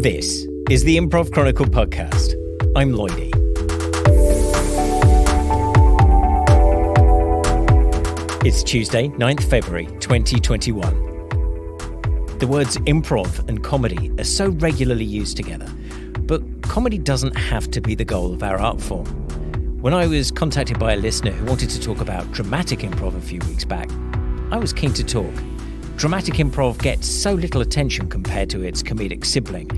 This is the Improv Chronicle Podcast. I'm Lloydie. It's Tuesday, 9th February 2021. The words improv and comedy are so regularly used together, but comedy doesn't have to be the goal of our art form. When I was contacted by a listener who wanted to talk about dramatic improv a few weeks back, I was keen to talk. Dramatic improv gets so little attention compared to its comedic sibling,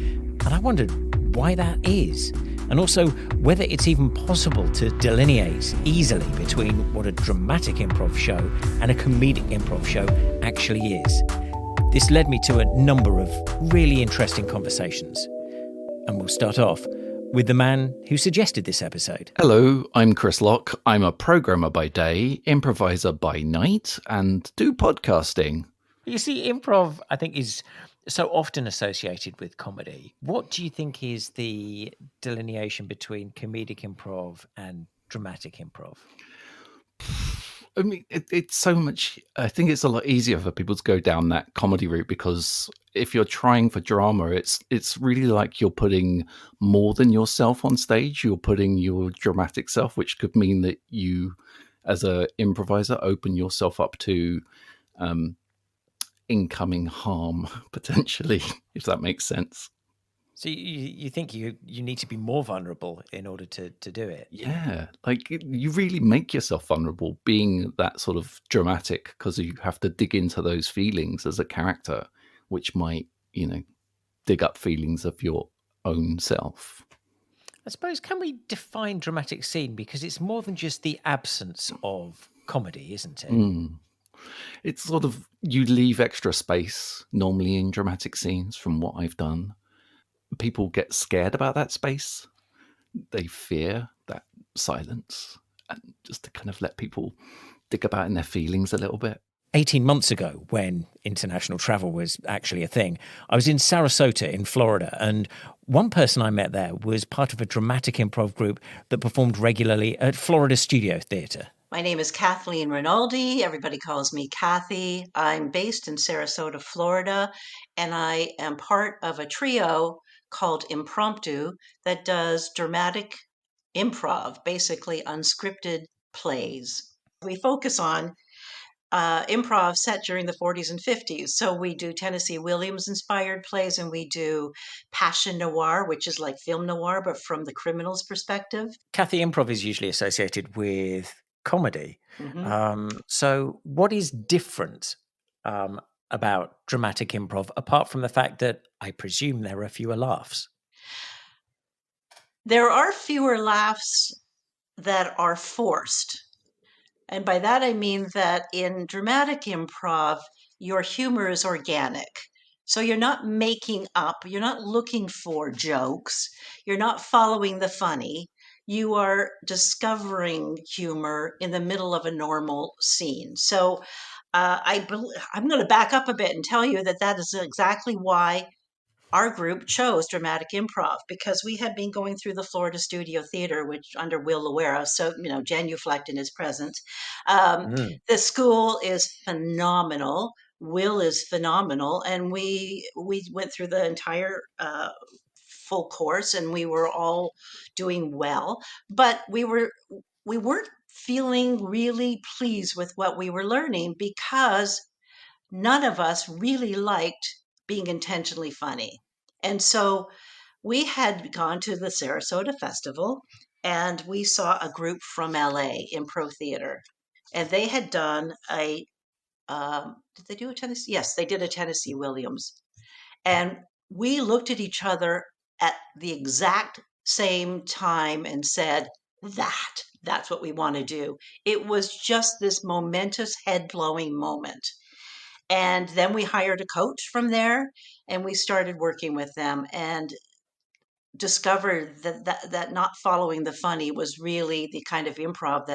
and I wondered why that is, and also whether it's even possible to delineate easily between what a dramatic improv show and a comedic improv show actually is. This led me to a number of really interesting conversations, and we'll start off with the man who suggested this episode. Hello, I'm Chris Locke. I'm a programmer by day, improviser by night, and do podcasting. You see, improv, I think, is so often associated with comedy. What do you think is the delineation between comedic improv and dramatic improv? I mean, it's so much. I think it's a lot easier for people to go down that comedy route because if you're trying for drama, it's really like you're putting more than yourself on stage. You're putting your dramatic self, which could mean that you, as an improviser, open yourself up to incoming harm potentially, if that makes sense. So you think you need to be more vulnerable in order to do it? Yeah, like you really make yourself vulnerable being that sort of dramatic because you have to dig into those feelings as a character, which might, dig up feelings of your own self. I suppose, can we define dramatic scene? Because it's more than just the absence of comedy, isn't it? It's sort of, you leave extra space normally in dramatic scenes from what I've done. People get scared about that space. They fear that silence, and just to kind of let people dig about in their feelings a little bit. 18 months ago, when international travel was actually a thing, I was in Sarasota in Florida, and one person I met there was part of a dramatic improv group that performed regularly at Florida Studio Theatre. My name is Kathleen Rinaldi. Everybody calls me Kathy. I'm based in Sarasota, Florida, and I am part of a trio called Impromptu that does dramatic improv, basically unscripted plays. We focus on improv set during the 40s and 50s. So we do Tennessee Williams-inspired plays, and we do passion noir, which is like film noir, but from the criminal's perspective. Kathy, improv is usually associated with comedy. So what is different about dramatic improv, apart from the fact that I presume there are fewer laughs? There are fewer laughs that are forced. And by that, I mean that in dramatic improv, your humor is organic. So you're not making up, you're not looking for jokes, you're not following the funny. You are discovering humor in the middle of a normal scene. So I'm going to back up a bit and tell you that is exactly why our group chose dramatic improv, because we had been going through the Florida Studio Theater, which under Will Loera, so, genuflecting is present. The school is phenomenal. Will is phenomenal. And we went through the entire full course, and we were all doing well, but we weren't feeling really pleased with what we were learning because none of us really liked being intentionally funny. And so we had gone to the Sarasota Festival, and we saw a group from LA, Improv Theater, and they had done did they do a Tennessee? Yes, they did a Tennessee Williams. And we looked at each other at the exact same time and said, that's what we want to do. It was just this momentous head-blowing moment. And then we hired a coach from there, and we started working with them and discovered that not following the funny was really the kind of improv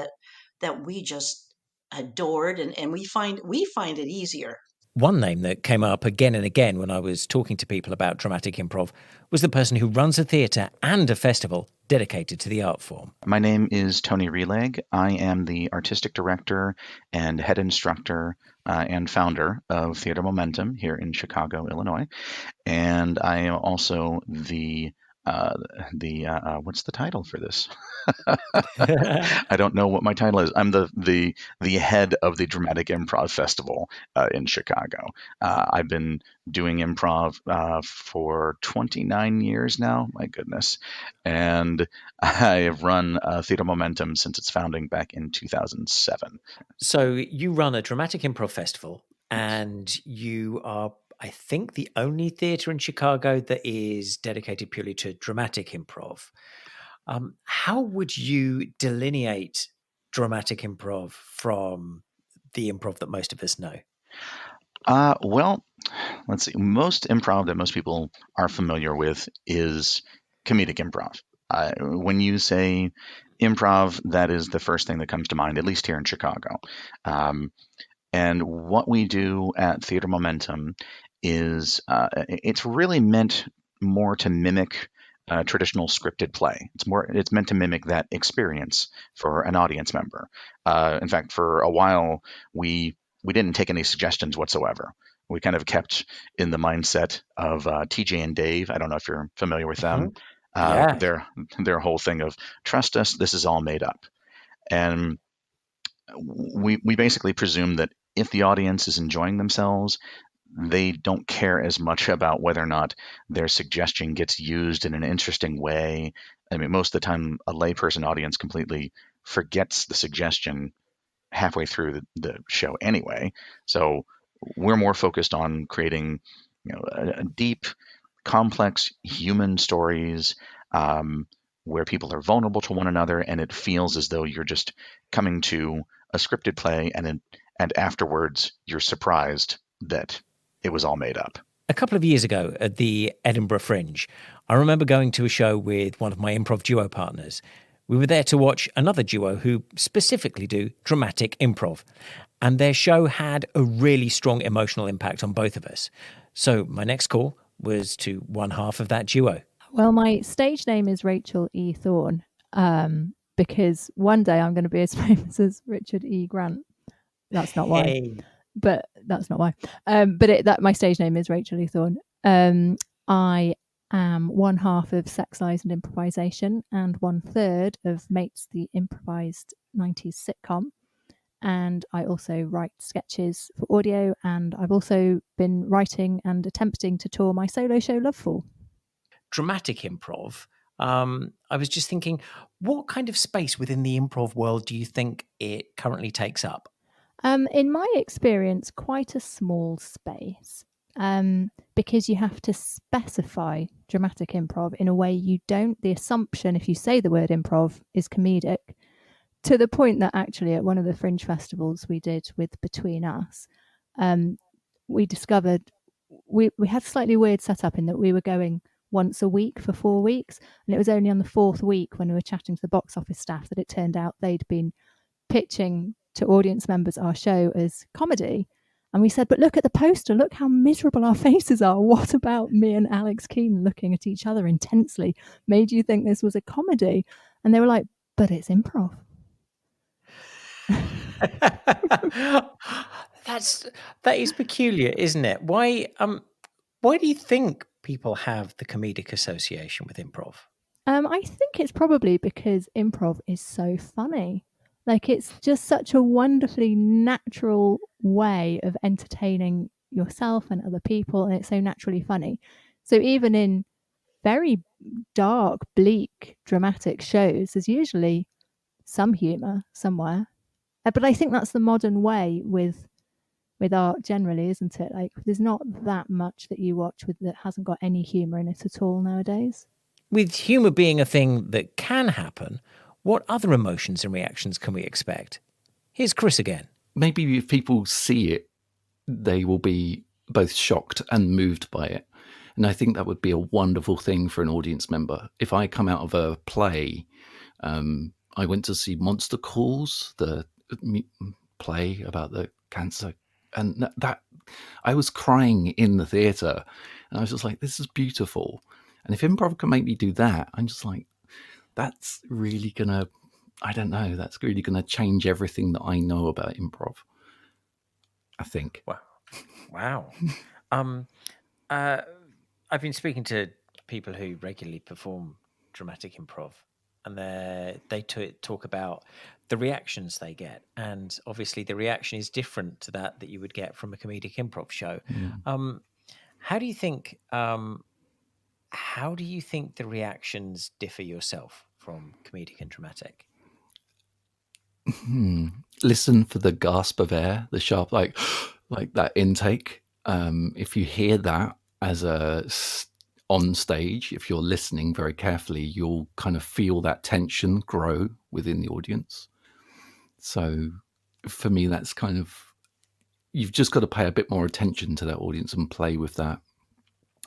that we just adored, and we find it easier. One name that came up again and again when I was talking to people about dramatic improv was the person who runs a theatre and a festival dedicated to the art form. My name is Tony Relig. I am the artistic director and head instructor and founder of Theatre Momentum here in Chicago, Illinois. And I am also the what's the title for this? I don't know what my title is. I'm the head of the Dramatic Improv Festival in Chicago. I've been doing improv for 29 years now. My goodness, and I have run Theatre Momentum since its founding back in 2007. So you run a dramatic improv festival, and you are, I think, the only theatre in Chicago that is dedicated purely to dramatic improv. How would you delineate dramatic improv from the improv that most of us know? Well, let's see. Most improv that most people are familiar with is comedic improv. When you say improv, that is the first thing that comes to mind, at least here in Chicago. And what we do at Theatre Momentum is it's really meant more to mimic traditional scripted play. It's meant to mimic that experience for an audience member. In fact, for a while, we didn't take any suggestions whatsoever. We kind of kept in the mindset of TJ and Dave. I don't know if you're familiar with them. Yeah. Their whole thing of trust us, this is all made up. And we basically presume that if the audience is enjoying themselves, they don't care as much about whether or not their suggestion gets used in an interesting way. I mean, most of the time, a layperson audience completely forgets the suggestion halfway through the show anyway. So we're more focused on creating, a deep, complex human stories where people are vulnerable to one another, and it feels as though you're just coming to a scripted play, and afterwards you're surprised that it was all made up. A couple of years ago at the Edinburgh Fringe, I remember going to a show with one of my improv duo partners. We were there to watch another duo who specifically do dramatic improv, and their show had a really strong emotional impact on both of us. So my next call was to one half of that duo. Well, my stage name is Rachel E Thorne, because one day I'm going to be as famous as Richard E. Grant. That's not why. Hey. But that's not why. But my stage name is Rachel E Thorne. I am one half of Sex, Lies and Improvisation and 1/3 of Mates, the improvised 90s sitcom. And I also write sketches for audio, and I've also been writing and attempting to tour my solo show Loveful. Dramatic improv. I was just thinking, what kind of space within the improv world do you think it currently takes up? In my experience, quite a small space, because you have to specify dramatic improv in a way you don't. The assumption, if you say the word improv, is comedic, to the point that actually at one of the Fringe festivals we did with Between Us, we discovered we had a slightly weird setup in that we were going once a week for 4 weeks, and it was only on the 4th week when we were chatting to the box office staff that it turned out they'd been pitching to audience members our show as comedy. And we said, but look at the poster, look how miserable our faces are. What about me and Alex Keane looking at each other intensely made you think this was a comedy? And they were like, but it's improv. That is peculiar, isn't it? Why do you think people have the comedic association with improv? I think it's probably because improv is so funny. Like, it's just such a wonderfully natural way of entertaining yourself and other people, and it's so naturally funny. So even in very dark, bleak, dramatic shows, there's usually some humour somewhere. But I think that's the modern way with art generally, isn't it? Like, there's not that much that you watch that hasn't got any humour in it at all nowadays. With humour being a thing that can happen, what other emotions and reactions can we expect? Here's Chris again. Maybe if people see it, they will be both shocked and moved by it. And I think that would be a wonderful thing for an audience member. If I come out of a play, I went to see Monster Calls, the play about the cancer, and that I was crying in the theatre, and I was just like, this is beautiful. And if improv can make me do that, I'm just like, that's really gonna, I don't know, that's really gonna change everything that I know about improv, I think. Wow. I've been speaking to people who regularly perform dramatic improv, and they talk about the reactions they get, and obviously the reaction is different to that you would get from a comedic improv show. How do you think the reactions differ yourself from comedic and dramatic? Listen for the gasp of air, the sharp like that intake. If you hear that as on stage, if you're listening very carefully, you'll kind of feel that tension grow within the audience. So for me, that's kind of, you've just got to pay a bit more attention to that audience and play with that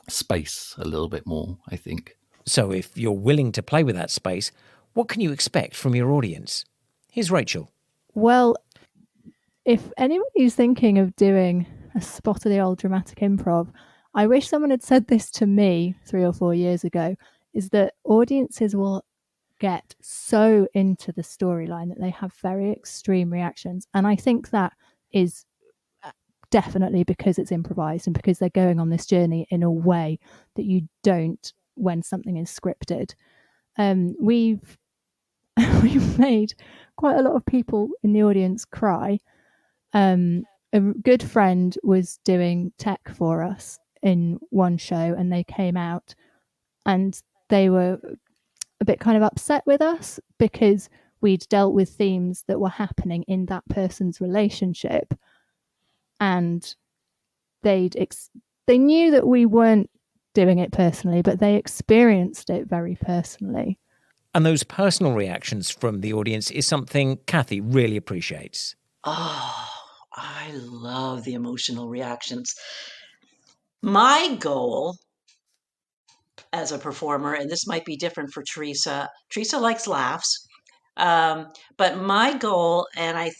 space a little bit more, I think. So if you're willing to play with that space, what can you expect from your audience? Here's Rachel. Well, if anybody's thinking of doing a spot of the old dramatic improv, I wish someone had said this to me 3 or 4 years ago, is that audiences will get so into the storyline that they have very extreme reactions. And I think that is definitely because it's improvised and because they're going on this journey in a way that you don't when something is scripted. We've made quite a lot of people in the audience cry. A good friend was doing tech for us in one show, and they came out and they were a bit kind of upset with us because we'd dealt with themes that were happening in that person's relationship, and they knew that we weren't doing it personally, but they experienced it very personally. And those personal reactions from the audience is something Kathy really appreciates. Oh, I love the emotional reactions. My goal as a performer, and this might be different for Teresa. Teresa likes laughs, but my goal, and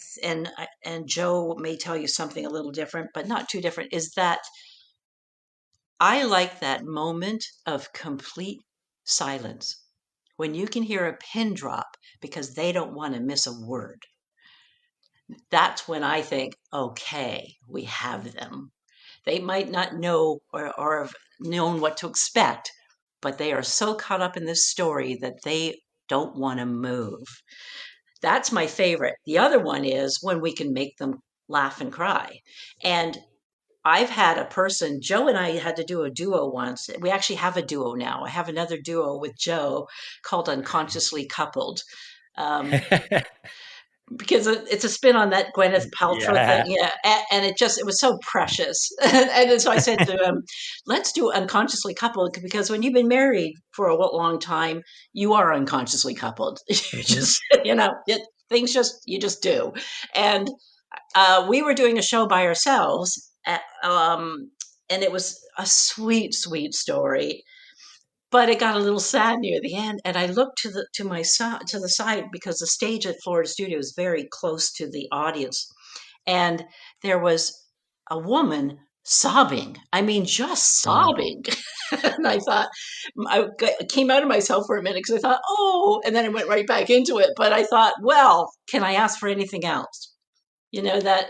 Joe may tell you something a little different, but not too different, is that I like that moment of complete silence when you can hear a pin drop because they don't want to miss a word. That's when I think, okay, we have them. They might not know or have known what to expect, but they are so caught up in this story that they don't want to move. That's my favorite. The other one is when we can make them laugh and cry. And I've had a person, Joe and I had to do a duo once. We actually have a duo now. I have another duo with Joe called Unconsciously Coupled. Because it's a spin on that Gwyneth Paltrow thing. Yeah. And it was so precious. And so I said to him, let's do Unconsciously Coupled, because when you've been married for a long time, you are unconsciously coupled. You just, things you just do. And we were doing a show by ourselves, and it was a sweet, sweet story. But it got a little sad near the end, and I looked to the side because the stage at Florida Studio is very close to the audience, and there was a woman sobbing. I mean, just sobbing. And I thought, I came out of myself for a minute because I thought, oh, and then I went right back into it. But I thought, well, can I ask for anything else? That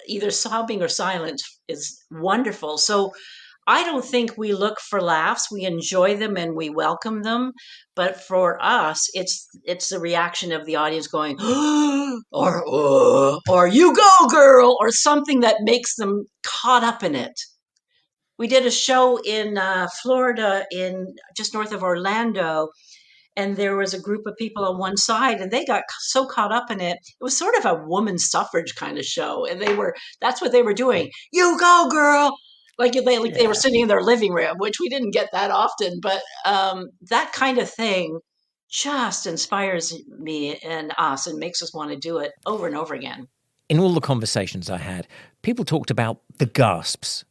either sobbing or silence is wonderful. So I don't think we look for laughs. We enjoy them and we welcome them. But for us, it's the reaction of the audience going, or you go, girl, or something that makes them caught up in it. We did a show in Florida, in just north of Orlando, and there was a group of people on one side, and they got so caught up in it. It was sort of a woman's suffrage kind of show, and that's what they were doing. You go, girl. They were sitting in their living room, which we didn't get that often, but that kind of thing just inspires me and us and makes us want to do it over and over again. In all the conversations I had, people talked about the gasps,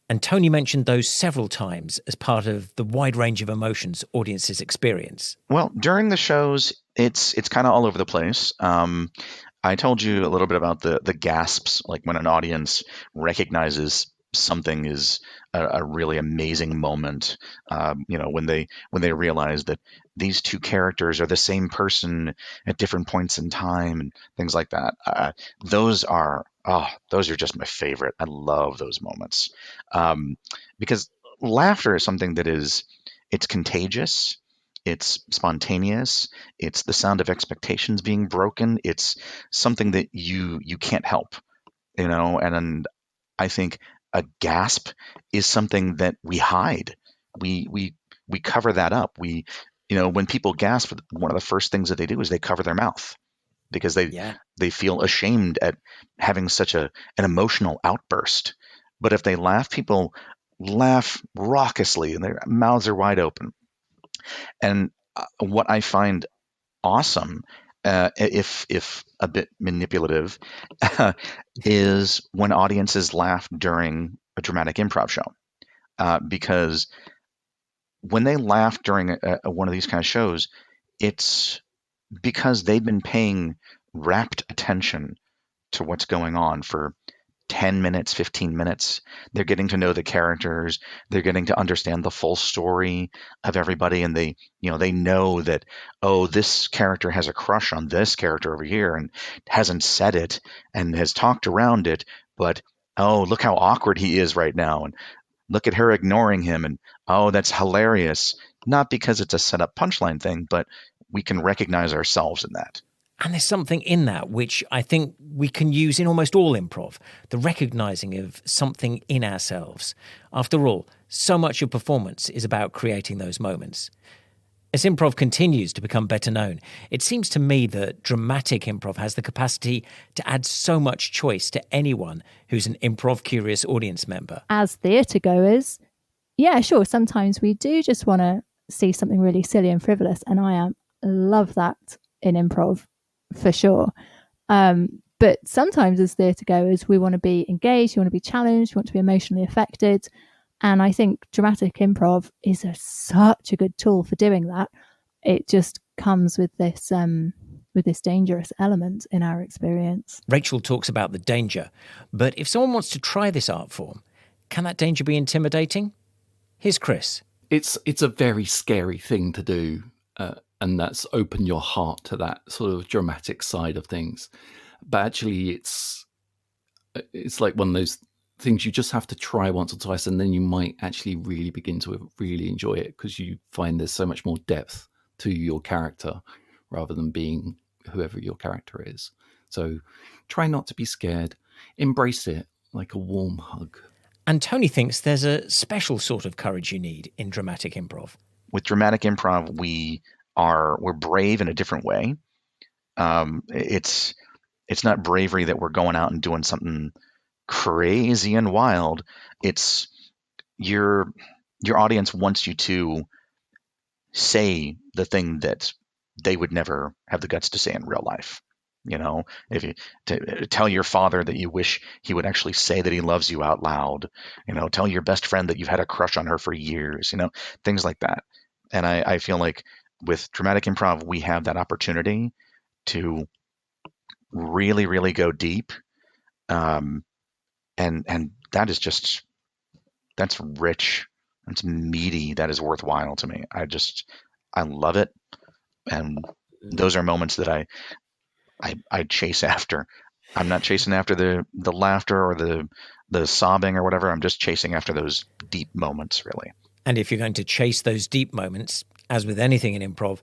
and Tony mentioned those several times as part of the wide range of emotions audiences experience. Well, during the shows, it's kind of all over the place. I told you a little bit about the gasps, like when an audience recognizes something is a really amazing moment. When they realize that these two characters are the same person at different points in time and things like that. Those are just my favorite. I love those moments because laughter is something that it's contagious. It's spontaneous. It's the sound of expectations being broken. It's something that you can't help, and I think a gasp is something that we hide. We cover that up. When people gasp, one of the first things that they do is they cover their mouth because they feel ashamed at having such an emotional outburst. But if they laugh, people laugh raucously and their mouths are wide open. And what I find awesome, if a bit manipulative, is when audiences laugh during a dramatic improv show. Because when they laugh during one of these kind of shows, it's because they've been paying rapt attention to what's going on for 10 minutes, 15 minutes. They're getting to know the characters. They're getting to understand the full story of everybody. And they know that, this character has a crush on this character over here and hasn't said it and has talked around it. But, look how awkward he is right now. And look at her ignoring him. And, that's hilarious. Not because it's a set up punchline thing, but we can recognize ourselves in that. And there's something in that which I think we can use in almost all improv, the recognizing of something in ourselves. After all, so much of performance is about creating those moments. As improv continues to become better known, it seems to me that dramatic improv has the capacity to add so much choice to anyone who's an improv-curious audience member. As theatre goers, yeah, sure, sometimes we do just want to see something really silly and frivolous, and I love that in improv. For sure. But sometimes as theatre goers, we want to be engaged, we want to be challenged, we want to be emotionally affected. And I think dramatic improv is such a good tool for doing that. It just comes with this dangerous element in our experience. Rachel talks about the danger, but if someone wants to try this art form, can that danger be intimidating? Here's Chris. It's a very scary thing to do. And that's open your heart to that sort of dramatic side of things. But actually, it's like one of those things you just have to try once or twice, and then you might actually really begin to really enjoy it because you find there's so much more depth to your character rather than being whoever your character is. So try not to be scared. Embrace it like a warm hug. And Tony thinks there's a special sort of courage you need in dramatic improv. With dramatic improv, we're brave in a different way. It's not bravery that we're going out and doing something crazy and wild. It's your audience wants you to say the thing that they would never have the guts to say in real life. If you tell your father that you wish he would actually say that he loves you out loud, tell your best friend that you've had a crush on her for years, things like that. And I feel like with dramatic improv, we have that opportunity to really, really go deep. And that is that's rich. That's meaty. That is worthwhile to me. I love it. And those are moments that I chase after. I'm not chasing after the laughter or the sobbing or whatever. I'm just chasing after those deep moments, really. And if you're going to chase those deep moments, as with anything in improv,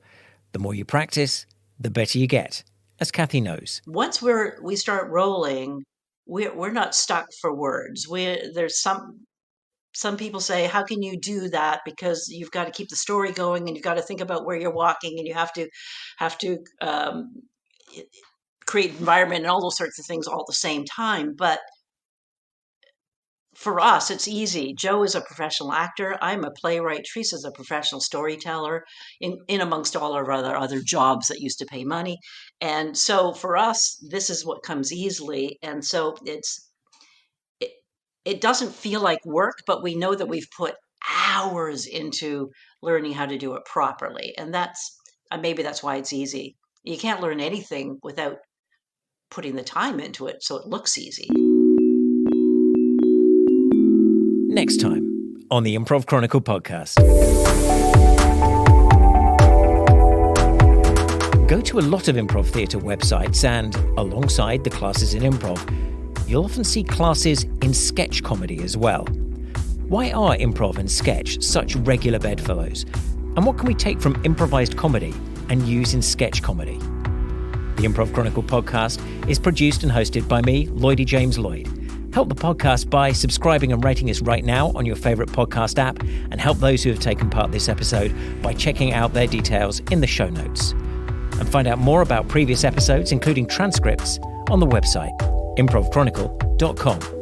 the more you practice, the better you get, as Kathy knows. Once we start rolling, we're not stuck for words. There's some people say, how can you do that? Because you've got to keep the story going and you've got to think about where you're walking and you have to create environment and all those sorts of things all at the same time. But for us, it's easy. Joe is a professional actor. I'm a playwright. Teresa's a professional storyteller in amongst all our other jobs that used to pay money. And so for us, this is what comes easily. And so it doesn't feel like work, but we know that we've put hours into learning how to do it properly. And maybe that's why it's easy. You can't learn anything without putting the time into it so it looks easy. next time on the Improv Chronicle Podcast. Go to a lot of improv theatre websites and, alongside the classes in improv, you'll often see classes in sketch comedy as well. Why are improv and sketch such regular bedfellows? And what can we take from improvised comedy and use in sketch comedy? The Improv Chronicle Podcast is produced and hosted by me, Lloydie James Lloyd. Help the podcast by subscribing and rating us right now on your favourite podcast app, and help those who have taken part this episode by checking out their details in the show notes. And find out more about previous episodes, including transcripts, on the website improvchronicle.com.